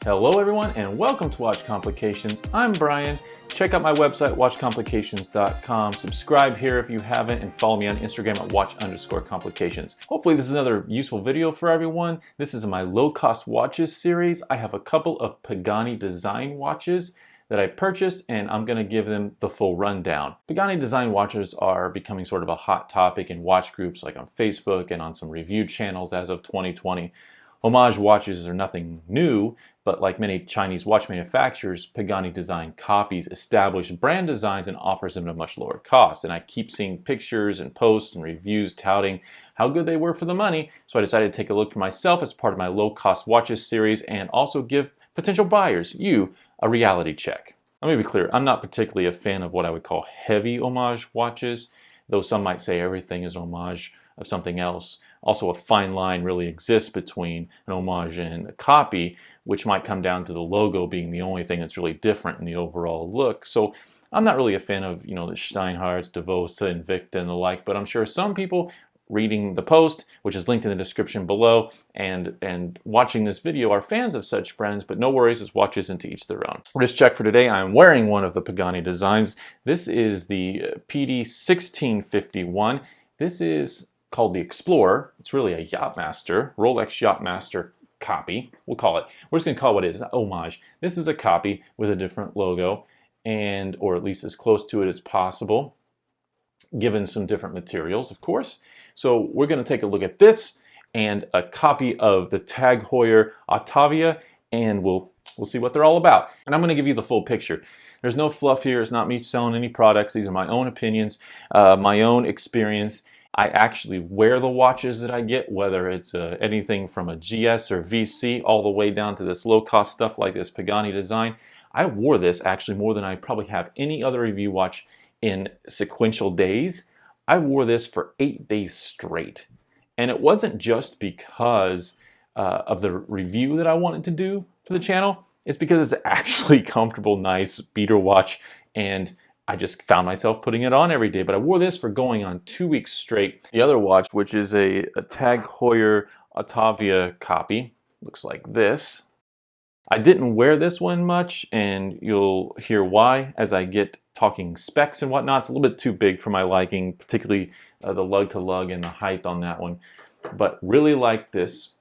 Hello everyone and welcome to Watch Complications. I'm Brian. Check out my website watchcomplications.com. Subscribe here if you haven't and follow me on Instagram at watch_complications. Hopefully this is another useful video for everyone. This is my low-cost watches series. I have a couple of Pagani Design watches that I purchased and I'm going to give them the full rundown. Pagani Design watches are becoming sort of a hot topic in watch groups like on Facebook and on some review channels as of 2020. Homage watches are nothing new, but like many Chinese watch manufacturers, Pagani Design copies established brand designs and offers them at a much lower cost. And I keep seeing pictures and posts and reviews touting how good they were for the money, so I decided to take a look for myself as part of my low-cost watches series and also give potential buyers, you, a reality check. Let me be clear, I'm not particularly a fan of what I would call heavy homage watches, though some might say everything is homage of something else. Also, a fine line really exists between an homage and a copy, which might come down to the logo being the only thing that's really different in the overall look. So I'm not really a fan of, the Steinhardts, Devosa, Invicta, and the like, but I'm sure some people reading the post, which is linked in the description below, and watching this video are fans of such brands, but no worries, as watches into each their own. For this check for today, I'm wearing one of the Pagani Designs. This is the PD 1651. This is called the Explorer. It's really a Yacht-Master, Rolex Yacht-Master copy, we'll call it. We're just going to call it what it is, not homage. This is a copy with a different logo, or at least as close to it as possible, given some different materials, of course. So we're going to take a look at this and a copy of the TAG Heuer Autavia, and we'll see what they're all about. And I'm going to give you the full picture. There's no fluff here. It's not me selling any products. These are my own opinions, my own experience. I actually wear the watches that I get, whether it's anything from a GS or VC all the way down to this low-cost stuff like this Pagani Design. I wore this actually more than I probably have any other review watch in sequential days. I wore this for 8 days straight. And it wasn't just because of the review that I wanted to do for the channel. It's because it's actually comfortable, nice beater watch, and I just found myself putting it on every day. But I wore this for going on 2 weeks straight. The other watch, which is a TAG Heuer Autavia copy, looks like this. I didn't wear this one much, and you'll hear why as I get talking specs and whatnot. It's a little bit too big for my liking, particularly the lug-to-lug and the height on that one. But really like this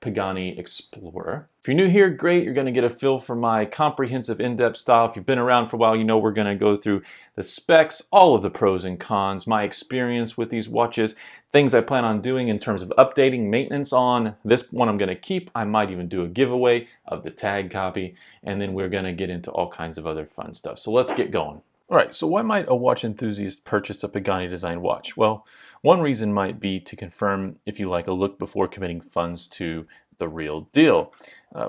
Pagani Explorer. If you're new here, great. You're going to get a feel for my comprehensive, in-depth style. If you've been around for a while, you know we're going to go through the specs, all of the pros and cons, my experience with these watches, things I plan on doing in terms of updating, maintenance on. This one I'm going to keep. I might even do a giveaway of the tag copy, and then we're going to get into all kinds of other fun stuff. So let's get going. All right, so why might a watch enthusiast purchase a Pagani Design watch? Well, one reason might be to confirm if you like a look before committing funds to the real deal.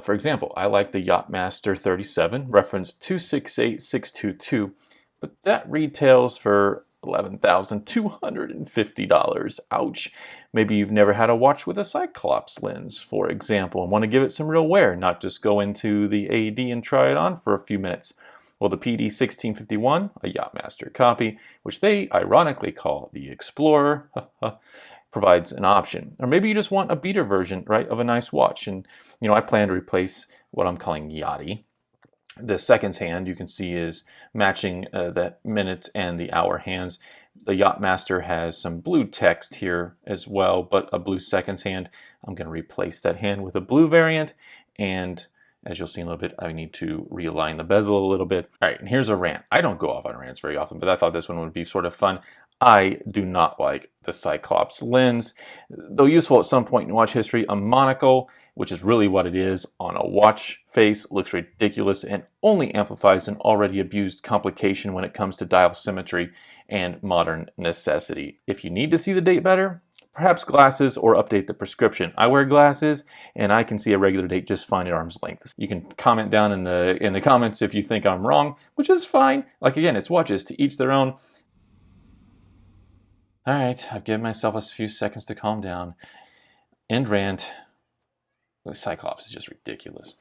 For example, I like the Yacht-Master 37, reference 268622, but that retails for $11,250. Ouch. Maybe you've never had a watch with a Cyclops lens, for example, and want to give it some real wear, not just go into the AD and try it on for a few minutes. Well, the PD 1651, a Yacht-Master copy, which they ironically call the Explorer, provides an option. Or maybe you just want a beater version, right, of a nice watch. And, I plan to replace what I'm calling Yachty. The seconds hand, you can see, is matching the minute and the hour hands. The Yacht-Master has some blue text here as well, but a blue seconds hand. I'm going to replace that hand with a blue variant, and as you'll see in a little bit, I need to realign the bezel a little bit. All right, and here's a rant. I don't go off on rants very often, but I thought this one would be sort of fun. I do not like the Cyclops lens. Though useful at some point in watch history, a monocle, which is really what it is, on a watch face looks ridiculous and only amplifies an already abused complication when it comes to dial symmetry and modern necessity. If you need to see the date better, perhaps glasses or update the prescription. I wear glasses and I can see a regular date just fine at arm's length. You can comment down in the comments if you think I'm wrong, which is fine. Like again, it's watches, to each their own. All right, I've given myself a few seconds to calm down. End rant. The Cyclops is just ridiculous.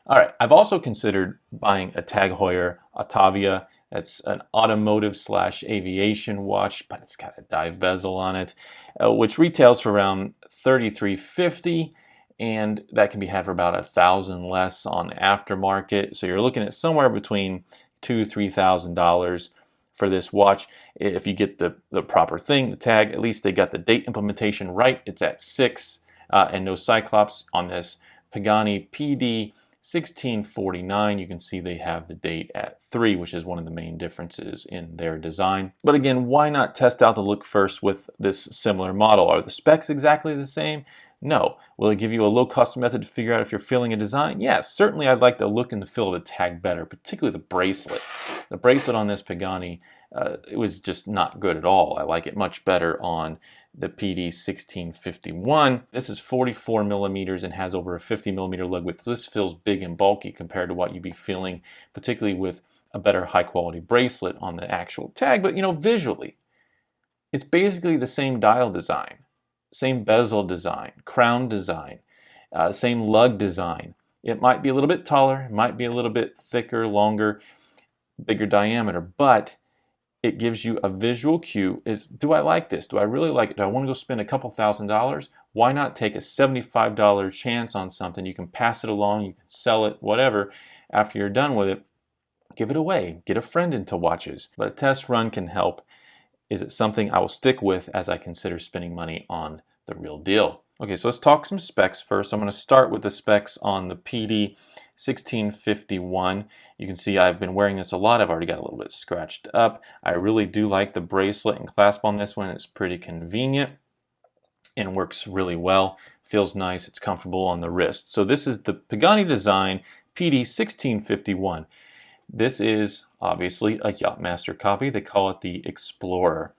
All right, I've also considered buying a TAG Heuer Autavia. That's an automotive / aviation watch, but it's got a dive bezel on it, which retails for around $33.50. and that can be had for about $1,000 less on aftermarket. So you're looking at somewhere between $2,000–3,000 for this watch. If you get the proper thing, the tag, at least they got the date implementation right. It's at 6 and no Cyclops on this Pagani PD 1649. You can see they have the date at 3, which is one of the main differences in their design. But again, why not test out the look first with this similar model? Are the specs exactly the same? No. Will it give you a low-cost method to figure out if you're feeling a design? Yes, certainly I'd like the look and the feel of the tag better, particularly the bracelet. The bracelet on this Pagani, it was just not good at all. I like it much better on the PD 1651. This is 44 millimeters and has over a 50 millimeter lug width. So this feels big and bulky compared to what you'd be feeling, particularly with a better high-quality bracelet on the actual tag. But, you know, visually, it's basically the same dial design. Same bezel design, crown design, same lug design. It might be a little bit taller, it might be a little bit thicker, longer, bigger diameter, but it gives you a visual cue is, do I like this? Do I really like it? Do I want to go spend a couple $1,000s? Why not take a $75 chance on something? You can pass it along, you can sell it, whatever. After you're done with it, give it away. Get a friend into watches. But a test run can help. Is it something I will stick with as I consider spending money on the real deal? Okay, so let's talk some specs first. I'm going to start with the specs on the PD 1651. You can see I've been wearing this a lot. I've already got a little bit scratched up. I really do like the bracelet and clasp on this one. It's pretty convenient and works really well. Feels nice. It's comfortable on the wrist. So this is the Pagani Design PD 1651. This is obviously a Yacht-Master copy. They call it the Explorer.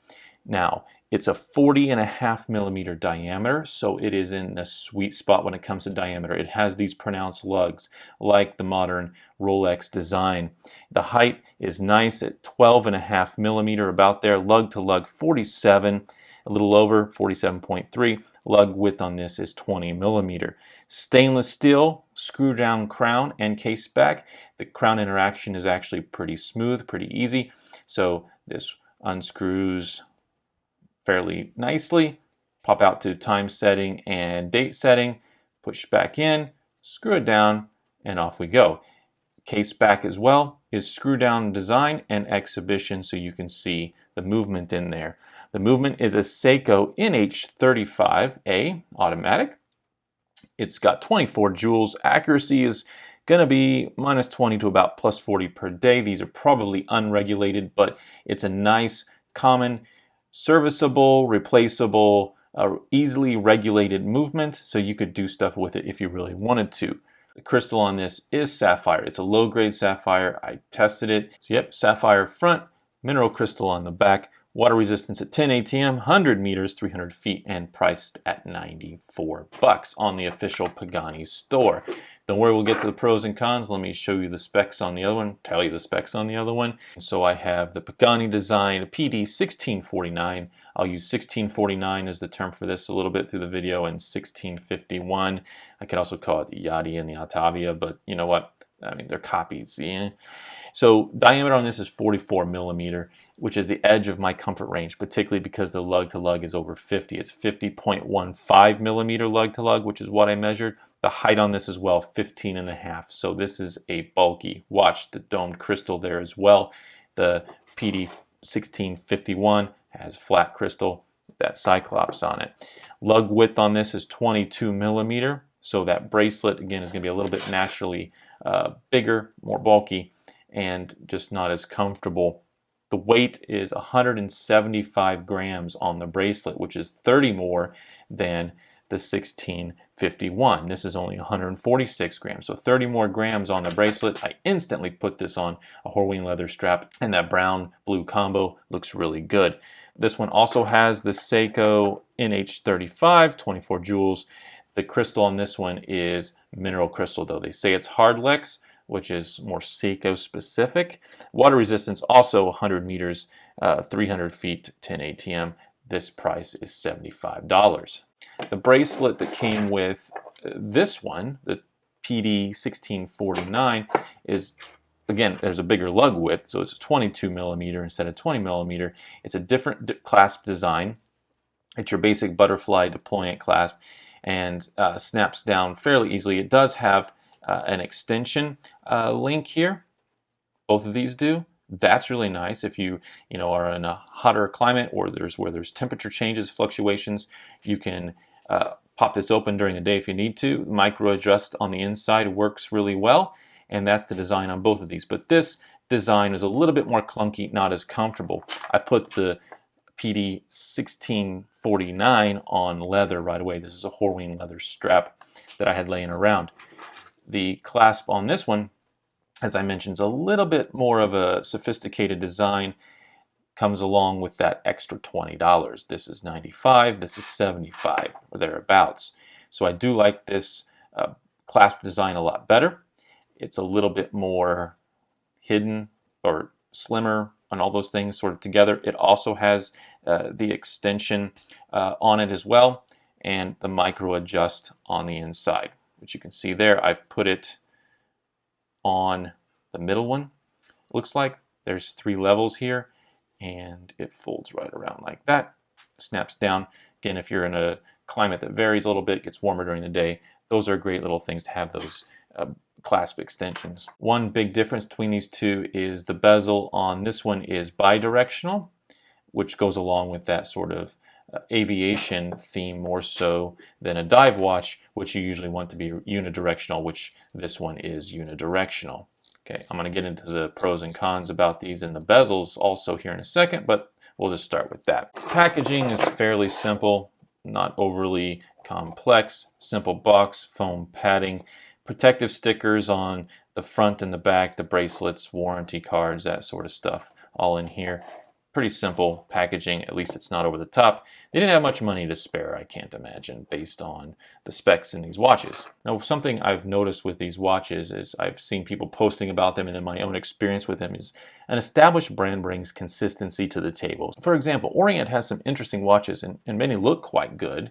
Now, it's a 40.5 millimeter diameter, so it is in the sweet spot when it comes to diameter. It has these pronounced lugs like the modern Rolex design. The height is nice at 12.5 millimeter, about there. Lug to lug 47, a little over 47.3. Lug width on this is 20 millimeter. Stainless steel, screw down crown and case back. The crown interaction is actually pretty smooth, pretty easy. So this unscrews fairly nicely. Pop out to time setting and date setting. Push back in, screw it down, and off we go. Case back as well is screw down design and exhibition, so you can see the movement in there. The movement is a Seiko NH35A automatic. It's got 24 joules. Accuracy is going to be -20 to about +40 per day. These are probably unregulated, but it's a nice, common, serviceable, replaceable, easily regulated movement, so you could do stuff with it if you really wanted to. The crystal on this is sapphire. It's a low-grade sapphire. I tested it. So yep, sapphire front, mineral crystal on the back. Water resistance at 10 ATM, 100 meters, 300 feet, and priced at $94 on the official Pagani store. Don't worry, we'll get to the pros and cons. Let me show you the specs on the other one, tell you the specs on the other one. So I have the Pagani Design PD 1649. I'll use 1649 as the term for this a little bit through the video, and 1651. I could also call it the Yachty and the Autavia, but you know what? I mean, they're copies. Yeah. So diameter on this is 44 millimeter, which is the edge of my comfort range, particularly because the lug to lug is over 50. It's 50.15 millimeter lug to lug, which is what I measured. The height on this as well, 15.5. So this is a bulky watch. The domed crystal there as well. The PD 1651 has flat crystal with that Cyclops on it. Lug width on this is 22 millimeter. So that bracelet, again, is going to be a little bit naturally bigger, more bulky, and just not as comfortable. The weight is 175 grams on the bracelet, which is 30 more than the 1651. This is only 146 grams, so 30 more grams on the bracelet. I instantly put this on a Horween leather strap, and that brown-blue combo looks really good. This one also has the Seiko NH35, 24 joules. The crystal on this one is mineral crystal, though. They say it's Hardlex, which is more Seiko specific. Water resistance also 100 meters, 300 feet, 10 ATM. This price is $75. The bracelet that came with this one, the PD 1649, is, again, there's a bigger lug width, so it's 22 millimeter instead of 20 millimeter. It's a different clasp design. It's your basic butterfly deployant clasp. and snaps down fairly easily. It does have an extension link here. Both of these do. That's really nice if you are in a hotter climate or where there's temperature changes, fluctuations. You can pop this open during the day if you need to. Micro adjust on the inside works really well, and that's the design on both of these. But this design is a little bit more clunky, not as comfortable. I put the PD 1649 on leather right away. This is a Horween leather strap that I had laying around. The clasp on this one, as I mentioned, is a little bit more of a sophisticated design. Comes along with that extra $20. This is $95, this is $75 or thereabouts. So I do like this clasp design a lot better. It's a little bit more hidden or slimmer and all those things sort of together. It also has the extension on it as well, and the micro adjust on the inside, which you can see there. I've put it on the middle one. Looks like there's 3 levels here, and it folds right around like that, snaps down. Again, if you're in a climate that varies a little bit, gets warmer during the day, those are great little things to have, those clasp extensions. One big difference between these two is the bezel on this one is bidirectional, which goes along with that sort of aviation theme more so than a dive watch, which you usually want to be unidirectional, which this one is unidirectional. Okay, I'm going to get into the pros and cons about these and the bezels also here in a second, but we'll just start with that. Packaging is fairly simple, not overly complex. Simple box, foam padding, protective stickers on the front and the back, the bracelets, warranty cards, that sort of stuff, all in here. Pretty simple packaging, at least it's not over the top. They didn't have much money to spare, I can't imagine, based on the specs in these watches. Now, something I've noticed with these watches is I've seen people posting about them, and then my own experience with them is an established brand brings consistency to the table. For example, Orient has some interesting watches, and many look quite good.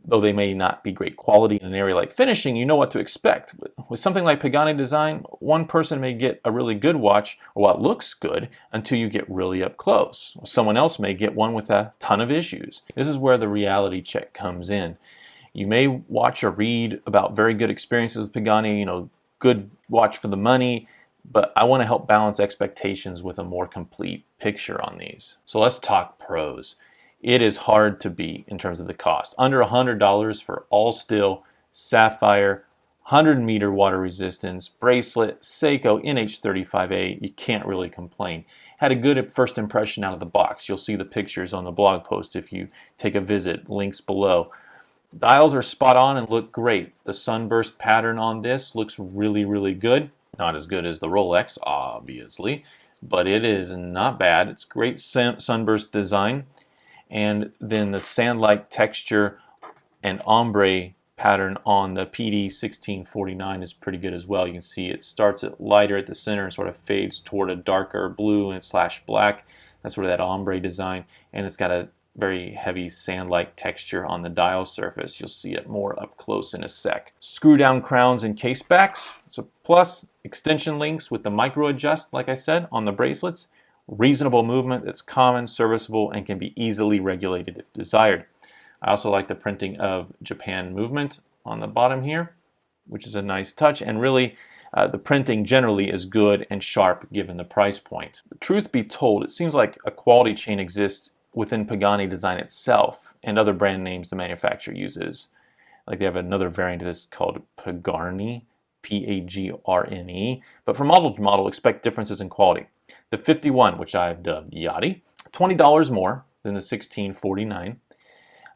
Though they may not be great quality in an area like finishing, you know what to expect. With something like Pagani Design, one person may get a really good watch, or what looks good, until you get really up close. Someone else may get one with a ton of issues. This is where the reality check comes in. You may watch or read about very good experiences with Pagani, good watch for the money, but I want to help balance expectations with a more complete picture on these. So let's talk pros. It is hard to beat in terms of the cost. Under $100 for all steel, sapphire, 100-meter water resistance, bracelet, Seiko NH35A. You can't really complain. Had a good first impression out of the box. You'll see the pictures on the blog post if you take a visit, links below. Dials are spot on and look great. The sunburst pattern on this looks really, really good. Not as good as the Rolex, obviously, but it is not bad. It's great sunburst design. And then the sand-like texture and ombre pattern on the PD 1649 is pretty good as well. You can see it starts at lighter at the center and sort of fades toward a darker blue and slash black. That's sort of that ombre design. And it's got a very heavy sand-like texture on the dial surface. You'll see it more up close in a sec. Screw down crowns and case backs. So plus extension links with the micro adjust, like I said, on the bracelets. Reasonable movement that's common, serviceable, and can be easily regulated if desired. I also like the printing of Japan movement on the bottom here, which is a nice touch, and really the printing generally is good and sharp given the price point. Truth be told, it seems like a quality chain exists within Pagani Design itself and other brand names the manufacturer uses. Like they have another variant of this called Pagarni, Pagrne, but from model to model, expect differences in quality. The 51, which I've dubbed Yachty, $20 more than the 1649,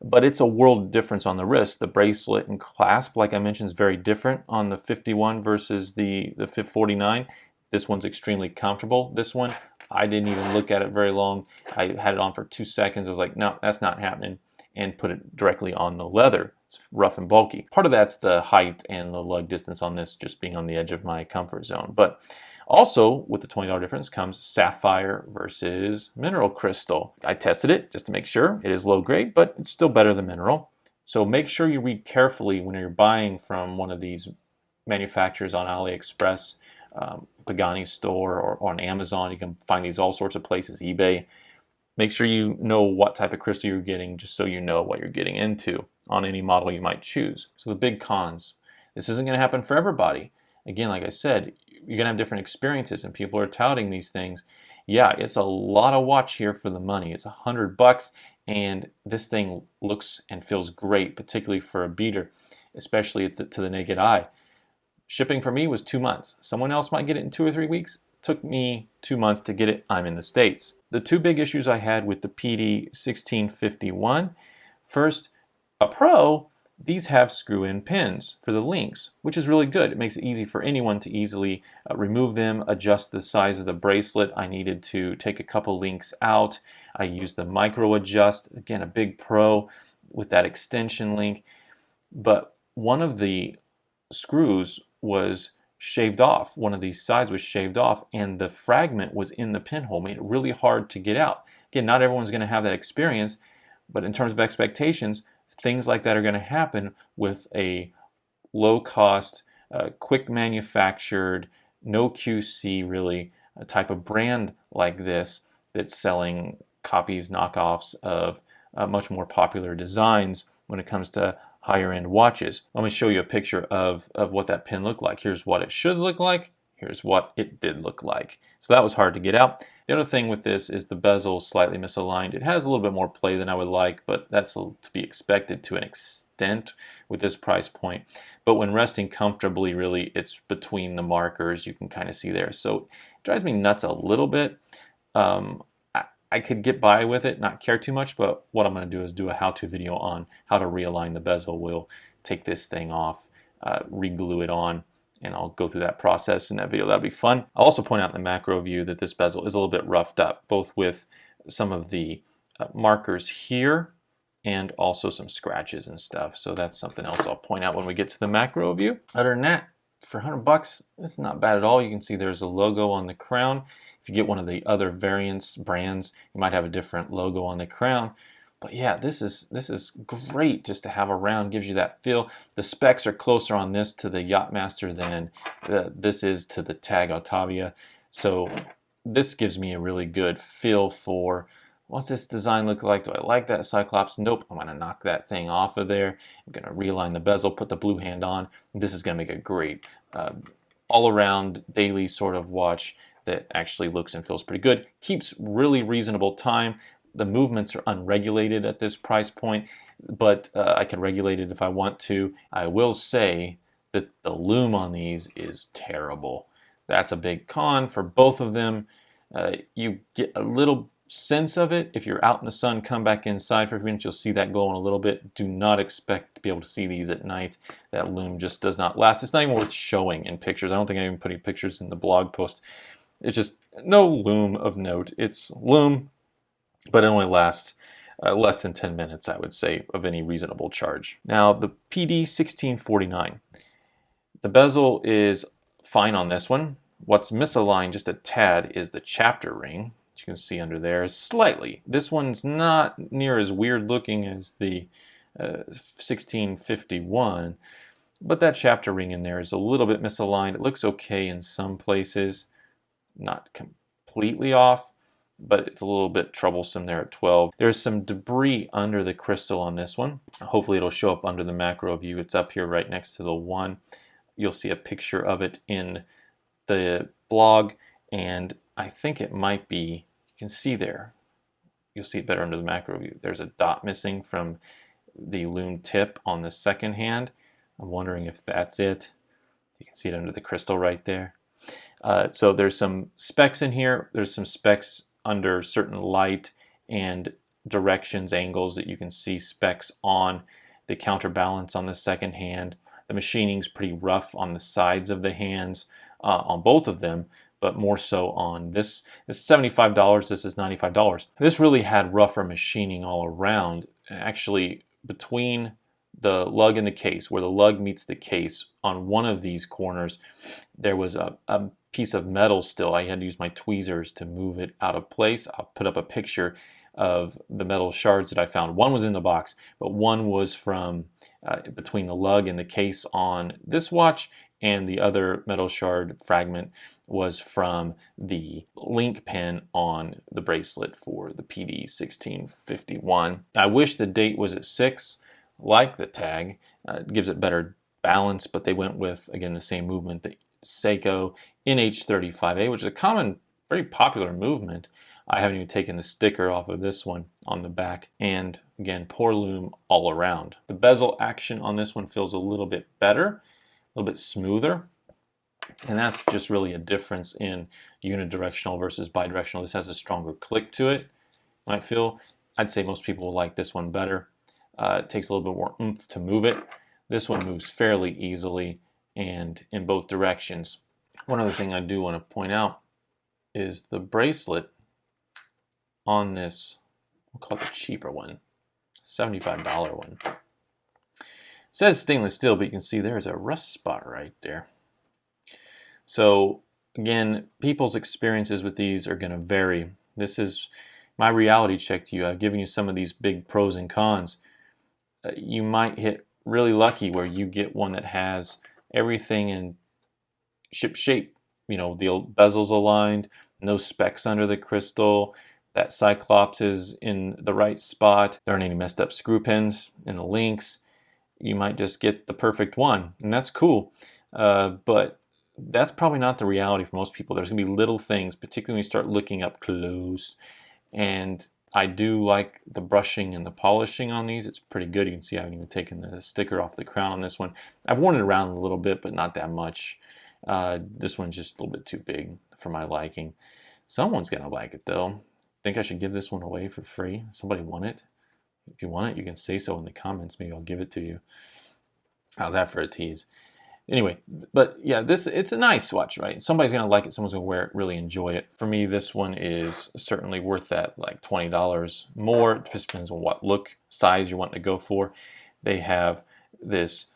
but it's a world difference on the wrist. The bracelet and clasp, like I mentioned, is very different on the 51 versus the 49. This one's extremely comfortable. This one, I didn't even look at it very long. I had it on for 2 seconds. I was like, no, that's not happening, and put it directly on the leather. It's rough and bulky. Part of that's the height and the lug distance on this just being on the edge of my comfort zone. But also, with the $20 difference comes sapphire versus mineral crystal. I tested it just to make sure. It is low grade, but it's still better than mineral. So make sure you read carefully when you're buying from one of these manufacturers on AliExpress, Pagani store, or on Amazon. You can find these all sorts of places, eBay. Make sure you know what type of crystal you're getting, just so you know what you're getting into on any model you might choose. So the big cons. This isn't going to happen for everybody. Again, like I said, you're going to have different experiences, and people are touting these things. Yeah, it's a lot of watch here for the money. It's $100, and this thing looks and feels great, particularly for a beater, especially to the naked eye. Shipping for me was 2 months. Someone else might get it in 2 or 3 weeks. Took me 2 months to get it. I'm in the States. The two big issues I had with the PD 1651. First, a Pro, these have screw-in pins for the links, which is really good. It makes it easy for anyone to easily remove them, adjust the size of the bracelet. I needed to take a couple links out. I used the micro adjust, again, a big Pro with that extension link. But one of the screws was shaved off. One of these sides was shaved off, and the fragment was in the pinhole, made it really hard to get out. Again, not everyone's going to have that experience, but in terms of expectations, things like that are going to happen with a low-cost, quick manufactured, no QC really, type of brand like this that's selling copies, knockoffs of much more popular designs when it comes to higher end watches. Let me show you a picture of what that pin looked like. Here's what it should look like. Here's what it did look like. So that was hard to get out. The other thing with this is the bezel is slightly misaligned. It has a little bit more play than I would like, but that's to be expected to an extent with this price point. But when resting comfortably, really, it's between the markers. You can kind of see there. So it drives me nuts a little bit. I could get by with it, not care too much, but what I'm going to do is do a how-to video on how to realign the bezel. We'll take this thing off, re-glue it on, and I'll go through that process in that video. That'll be fun. I'll also point out in the macro view that this bezel is a little bit roughed up, both with some of the markers here and also some scratches and stuff. So that's something else I'll point out when we get to the macro view. Other than that, for $100, it's not bad at all. You can see there's a logo on the crown. If you get one of the other variants, brands, you might have a different logo on the crown. But yeah, this is great just to have around, gives you that feel. The specs are closer on this to the Yacht-Master than this is to the Tag Autavia. So this gives me a really good feel for what's this design look like? Do I like that Cyclops? Nope, I'm going to knock that thing off of there. I'm going to realign the bezel, put the blue hand on. This is going to make a great all-around daily sort of watch that actually looks and feels pretty good. Keeps really reasonable time. The movements are unregulated at this price point, but I can regulate it if I want to. I will say that the lume on these is terrible. That's a big con for both of them. You get a little sense of it. If you're out in the sun, come back inside for a few minutes, you'll see that glowing a little bit. Do not expect to be able to see these at night. That lume just does not last. It's not even worth showing in pictures. I don't think I'm even putting pictures in the blog post. It's just no lume of note. It's lume, but it only lasts less than 10 minutes, I would say, of any reasonable charge. Now, the PD 1649. The bezel is fine on this one. What's misaligned just a tad is the chapter ring. As you can see under there, slightly. This one's not near as weird looking as the 1651, but that chapter ring in there is a little bit misaligned. It looks okay in some places, not completely off, but it's a little bit troublesome there at 12. There's some debris under the crystal on this one. Hopefully it'll show up under the macro view. It's up here right next to the one. You'll see a picture of it in the blog, and I think it might be, you can see there, you'll see it better under the macro view. There's a dot missing from the lume tip on the second hand. I'm wondering if that's it. You can see it under the crystal right there. So there's some specs in here. There's some specs under certain light and directions, angles that you can see specs on. The counterbalance on the second hand. The machining's pretty rough on the sides of the hands on both of them, but more so on this. This is $75, this is $95. This really had rougher machining all around. Actually, between the lug and the case, where the lug meets the case, on one of these corners, there was a piece of metal still. I had to use my tweezers to move it out of place. I'll put up a picture of the metal shards that I found. One was in the box, but one was from between the lug and the case on this watch, and the other metal shard fragment was from the link pin on the bracelet for the PD 1651. I wish the date was at 6, like the tag. It gives it better balance, but they went with, again, the same movement, the Seiko NH35A, which is a common, very popular movement. I haven't even taken the sticker off of this one on the back, and again, pour lume all around. The bezel action on this one feels a little bit better, a little bit smoother, and that's just really a difference in unidirectional versus bidirectional. This has a stronger click to it. Might feel, I'd say most people will like this one better. It takes a little bit more oomph to move it. This one moves fairly easily and in both directions. One other thing I do want to point out is the bracelet on this, we'll call it the cheaper one, $75 one. It says stainless steel, but you can see there's a rust spot right there. So again, people's experiences with these are going to vary. This is my reality check to you. I've given you some of these big pros and cons. You might hit really lucky where you get one that has everything in ship shape. You know, the bezel's aligned, no specks under the crystal, that Cyclops is in the right spot, there aren't any messed up screw pins in the links. You might just get the perfect one, and that's cool. But that's probably not the reality for most people. There's going to be little things, particularly when you start looking up close. And I do like the brushing and the polishing on these. It's pretty good. You can see I haven't even taken the sticker off the crown on this one. I've worn it around a little bit, but not that much. This one's just a little bit too big for my liking. Someone's going to like it, though. Think I should give this one away for free? Somebody want it? If you want it, you can say so in the comments. Maybe I'll give it to you. How's that for a tease? Anyway, but yeah, it's a nice watch, right? Somebody's going to like it. Someone's going to wear it, really enjoy it. For me, this one is certainly worth that, like $20 more. It just depends on what look, size you're wanting to go for. They have this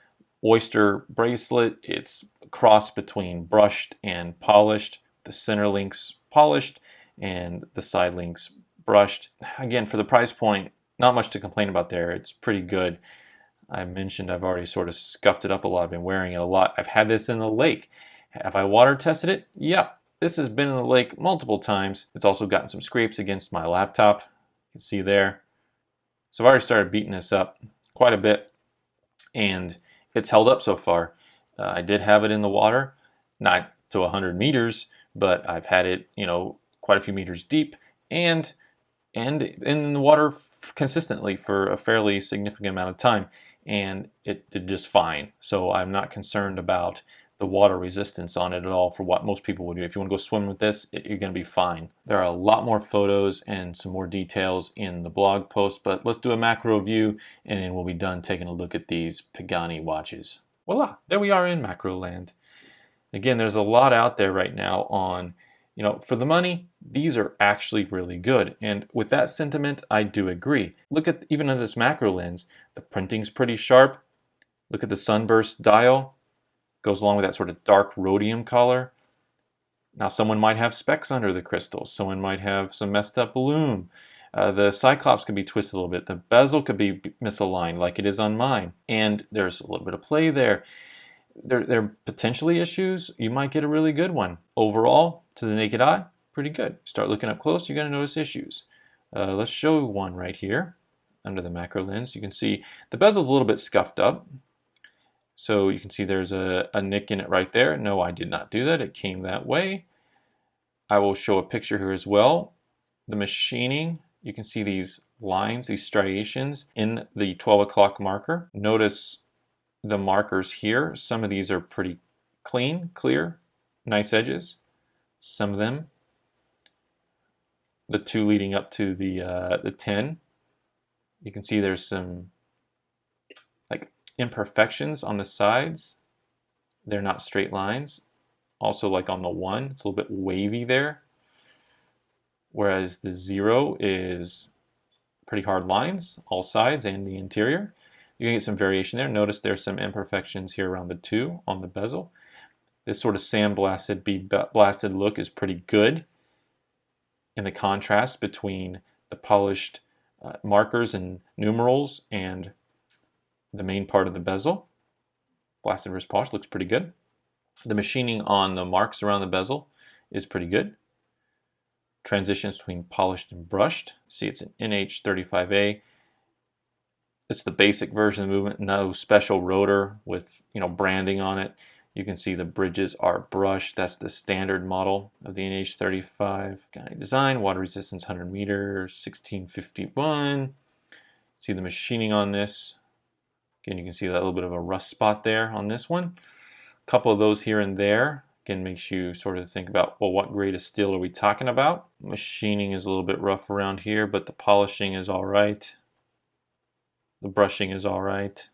oyster bracelet. It's a cross between brushed and polished. The center link's polished and the side link's brushed. Again, for the price point, not much to complain about there. It's pretty good. I mentioned I've already sort of scuffed it up a lot. I've been wearing it a lot. I've had this in the lake. Have I water tested it? Yep. This has been in the lake multiple times. It's also gotten some scrapes against my laptop. You can see there. So I've already started beating this up quite a bit, and it's held up so far. I did have it in the water, not to 100 meters, but I've had it, quite a few meters deep, and in the water consistently for a fairly significant amount of time, and it did just fine. So I'm not concerned about the water resistance on it at all for what most people would do. If you want to go swim with this, you're going to be fine. There are a lot more photos and some more details in the blog post, but let's do a macro view and then we'll be done taking a look at these Pagani watches. Voila, there we are in macro land. Again, there's a lot out there right now on, for the money, these are actually really good. And with that sentiment, I do agree. Look at even on this macro lens, the printing's pretty sharp. Look at the sunburst dial. Goes along with that sort of dark rhodium color. Now someone might have specks under the crystals. Someone might have some messed up lume. The Cyclops could be twisted a little bit. The bezel could be misaligned like it is on mine. And there's a little bit of play there. There are potentially issues. You might get a really good one. Overall, to the naked eye, pretty good. Start looking up close, you're going to notice issues. Let's show one right here under the macro lens. You can see the bezel's a little bit scuffed up. So you can see there's a nick in it right there. No, I did not do that. It came that way. I will show a picture here as well. The machining, you can see these lines, these striations in the 12 o'clock marker. Notice the markers here. Some of these are pretty clean, clear, nice edges. Some of them, the two leading up to the 10, you can see there's some like imperfections on the sides. They're not straight lines. Also, like on the 1, it's a little bit wavy there. Whereas the 0 is pretty hard lines, all sides and the interior. You're going to get some variation there. Notice there's some imperfections here around the 2 on the bezel. This sort of sandblasted, bead-blasted look is pretty good. And the contrast between the polished markers and numerals and the main part of the bezel, blasted wrist polish, looks pretty good. The machining on the marks around the bezel is pretty good. Transitions between polished and brushed. See, it's an NH35A. It's the basic version of the movement, no special rotor with branding on it. You can see the bridges are brushed. That's the standard model of the NH35. Pagani Design, water resistance 100 meters, 1651. See the machining on this. Again, you can see that little bit of a rust spot there on this one. A couple of those here and there. Again, makes you sort of think about, well, what grade of steel are we talking about? Machining is a little bit rough around here, but the polishing is all right. The brushing is all right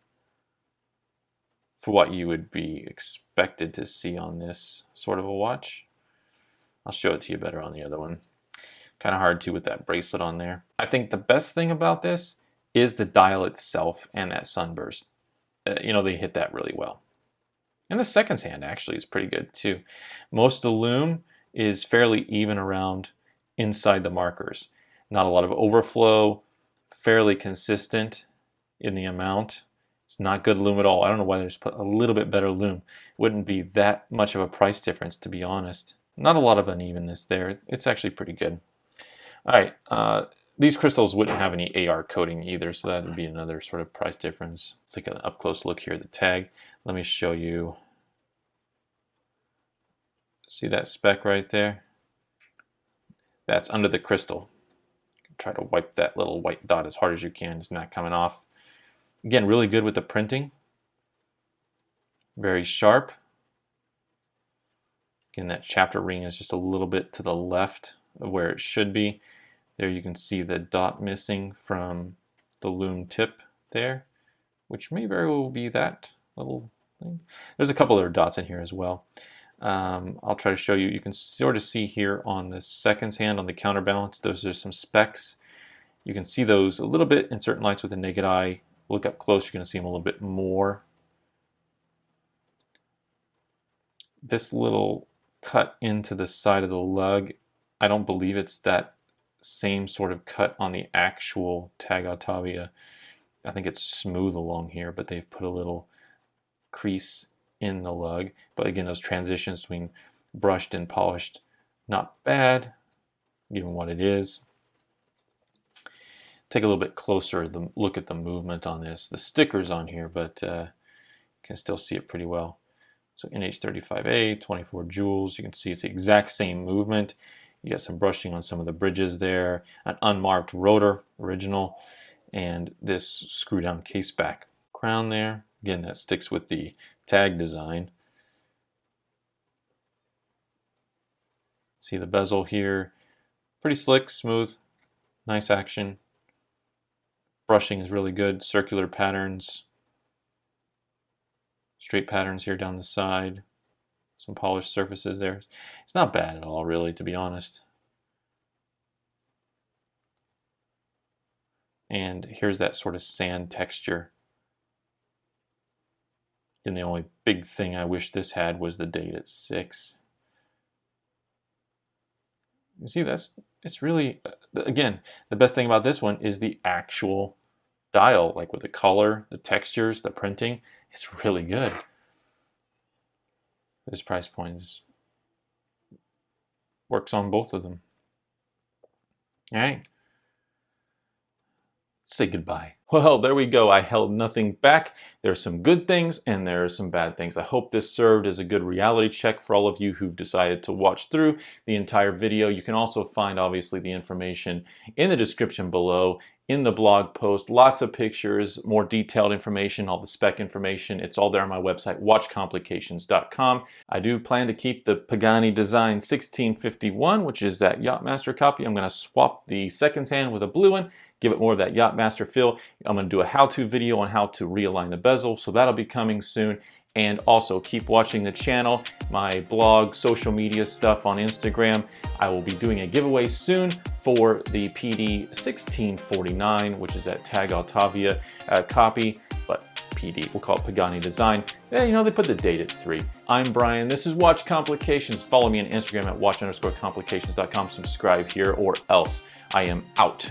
for what you would be expected to see on this sort of a watch. I'll show it to you better on the other one. Kind of hard to with that bracelet on there. I think the best thing about this is the dial itself and that sunburst. They hit that really well. And the seconds hand actually is pretty good too. Most of the lume is fairly even around inside the markers. Not a lot of overflow, fairly consistent in the amount. It's not good lume at all. I don't know why they just put a little bit better lume. Wouldn't be that much of a price difference, to be honest. Not a lot of unevenness there. It's actually pretty good. All right, these crystals wouldn't have any AR coating either, so that would be another sort of price difference. Let's take an up-close look here at the tag. Let me show you. See that speck right there? That's under the crystal. Try to wipe that little white dot as hard as you can. It's not coming off. Again, really good with the printing. Very sharp. Again, that chapter ring is just a little bit to the left of where it should be. There you can see the dot missing from the lume tip there, which may very well be that little thing. There's a couple other dots in here as well. I'll try to show you. You can sort of see here on the seconds hand on the counterbalance, those are some specks. You can see those a little bit in certain lights with the naked eye. Look up close, you're going to see them a little bit more. This little cut into the side of the lug, I don't believe it's that same sort of cut on the actual Heuer Autavia. I think it's smooth along here, but they've put a little crease in the lug. But again, those transitions between brushed and polished, not bad, given what it is. Take a little bit closer look at the movement on this. The sticker's on here, but you can still see it pretty well. So NH35A, 24 jewels. You can see it's the exact same movement. You got some brushing on some of the bridges there, an unmarked rotor, original, and this screw down case back crown there. Again, that sticks with the tag design. See the bezel here, pretty slick, smooth, nice action. Brushing is really good, circular patterns, straight patterns here down the side, some polished surfaces there. It's not bad at all, really, to be honest. And here's that sort of sand texture. And the only big thing I wish this had was the date at 6. You see, it's really, again, the best thing about this one is the actual dial, like with the color, the textures, the printing. It's really good. This price point works on both of them. All right. Say goodbye. Well, there we go. I held nothing back. There's some good things and there are some bad things. I hope this served as a good reality check for all of you who've decided to watch through the entire video. You can also find, obviously, the information in the description below, in the blog post, lots of pictures, more detailed information, all the spec information. It's all there on my website, watchcomplications.com. I do plan to keep the Pagani Design 1651, which is that Yacht-Master copy. I'm going to swap the seconds hand with a blue one, give it more of that Yacht-Master feel. I'm going to do a how-to video on how to realign the bezel, so that'll be coming soon. And also keep watching the channel, my blog, social media stuff on Instagram. I will be doing a giveaway soon for the PD 1649, which is that Heuer Autavia copy, but PD, we'll call it Pagani Design. Yeah, you know, they put the date at 3. I'm Brian, this is Watch Complications. Follow me on Instagram at watch_complications.com. Subscribe here or else. I am out.